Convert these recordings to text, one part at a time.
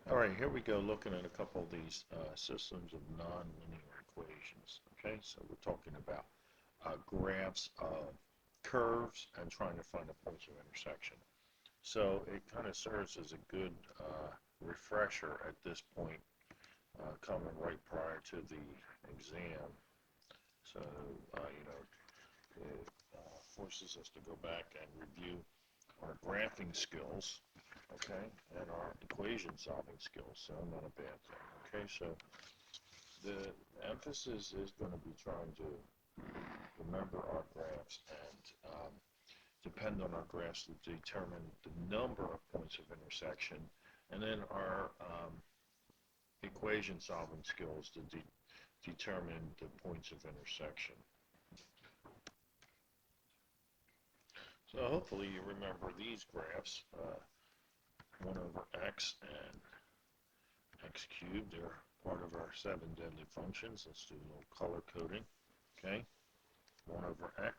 Alright, here we go looking at a couple of these systems of nonlinear equations. Okay, so we're talking about graphs of curves and trying to find the points of intersection. So it kind of serves as a good refresher at this point, coming right prior to the exam. So, it forces us to go back and review our graphing skills, okay, and our equation solving skills, so not a bad thing, okay. So the emphasis is going to be trying to remember our graphs and depend on our graphs to determine the number of points of intersection, and then our equation solving skills to determine the points of intersection. So hopefully you remember these graphs, 1 over x and x cubed. They're part of our 7 deadly functions. Let's do a little color coding. Okay, 1 over x,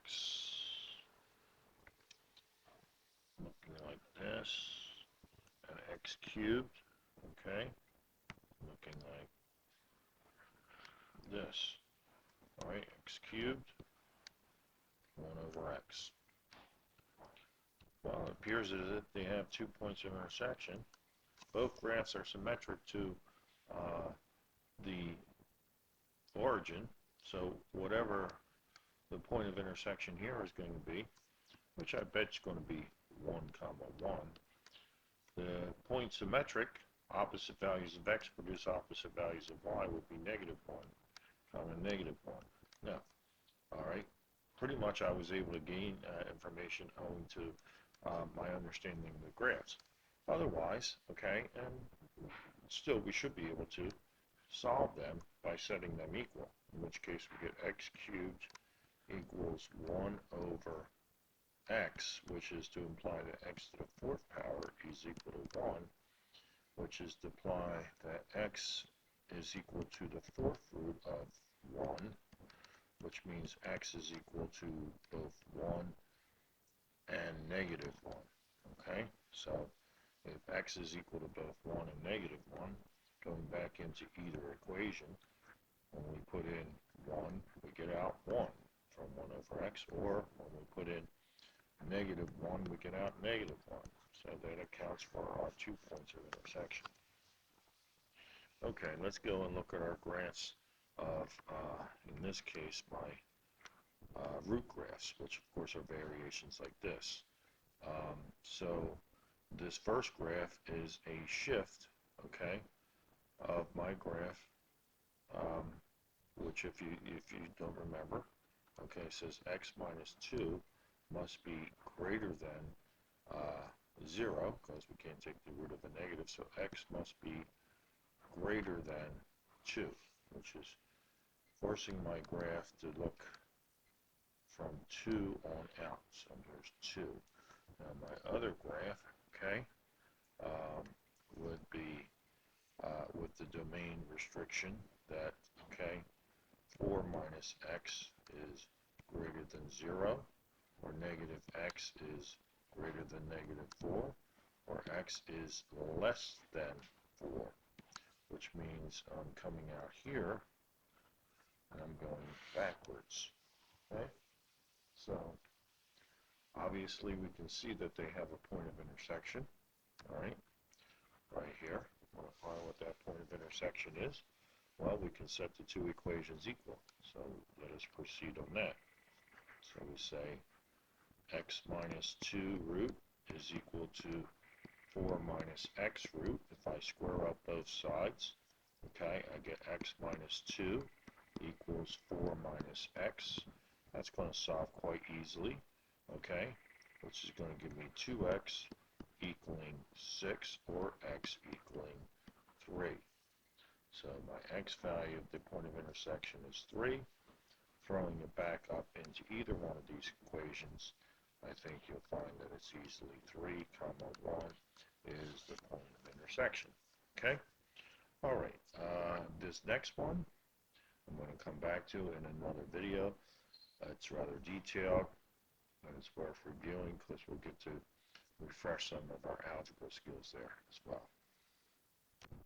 looking like this, and x cubed, okay, looking like this. Alright, x cubed, 1 over x. Well, it appears as if they have 2 points of intersection. Both graphs are symmetric to the origin, so whatever the point of intersection here is going to be, which I bet is going to be 1 comma 1, the point symmetric, opposite values of x produce opposite values of y, would be negative 1 comma negative 1. Now, alright, pretty much I was able to gain information owing to my understanding of the graphs. Otherwise, okay, and still we should be able to solve them by setting them equal, in which case we get x cubed equals 1 over x, which is to imply that x to the 4th power is equal to 1, which is to imply that x is equal to the 4th root of 1, which means x is equal to both 1 and negative 1. Okay, so if x is equal to both 1 and negative 1, going back into either equation, when we put in 1, we get out 1 from 1 over x, or when we put in negative 1, we get out negative 1. So that accounts for our 2 points of intersection. Okay, let's go and look at our graphs of, in this case, my root graphs, which of course are variations like this. So this first graph is a shift, okay, of my graph, which if you don't remember, okay, it says x minus 2 must be greater than 0, because we can't take the root of a negative, so x must be greater than 2, which is forcing my graph to look from 2 on out. So here's 2. Now my other graph, okay, would be with the domain restriction that, okay, 4 minus x is greater than 0, or negative x is greater than negative 4, or x is less than 4, which means I'm coming out here and I'm going backwards. Okay, so obviously we can see that they have a point of intersection. All right, right here. Want to find what that point of intersection is? Well, we can set the two equations equal. So let us proceed on that. So we say x minus 2 root is equal to 4 minus x root. If I square up both sides, okay, I get x minus 2 equals 4 minus x. That's going to solve quite easily, okay, which is going to give me 2x equaling 6, or x equaling 3. So my x value of the point of intersection is 3. Throwing it back up into either one of these equations, I think you'll find that it's easily 3 comma 1 is the point of intersection. Okay? Alright, this next one I'm going to come back to in another video. It's rather detailed, and it's worth reviewing because we'll get to refresh some of our algebra skills there as well.